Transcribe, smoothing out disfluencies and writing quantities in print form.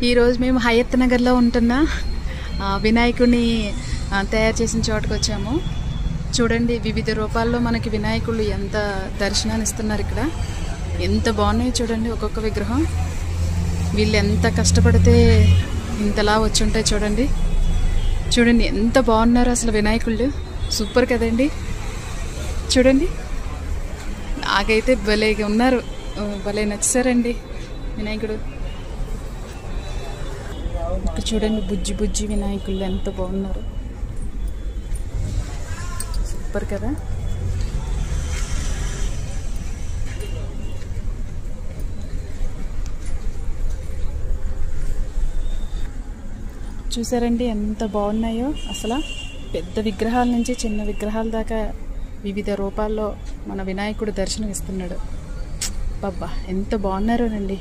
ఈరోజు మేము హయత్ నగర్లో ఉంటున్న వినాయకుడిని తయారు చేసిన చోటుకు వచ్చాము. చూడండి, వివిధ రూపాల్లో మనకి వినాయకుళ్ళు ఎంత దర్శనాన్ని ఇస్తున్నారు. ఇక్కడ ఎంత బాగున్నాయి చూడండి. ఒక్కొక్క విగ్రహం వీళ్ళు ఎంత కష్టపడితే ఇంతలా వచ్చి ఉంటాయి. చూడండి చూడండి ఎంత బాగున్నారు అసలు వినాయకుళ్ళు. సూపర్ కదండి. చూడండి, నాకైతే భలేగా ఉన్నారు, భలే నచ్చారండి వినాయకుడు. ఇక్కడ చూడండి, బుజ్జి బుజ్జి వినాయకుళ్ళు ఎంత బాగున్నారు. సూపర్ కదా. చూసారండి ఎంత బాగున్నాయో అసలు. పెద్ద విగ్రహాల నుంచి చిన్న విగ్రహాల దాకా వివిధ రూపాల్లో మన వినాయకుడు దర్శనం ఇస్తున్నాడు. బాబా ఎంత బాగున్నారోనండి.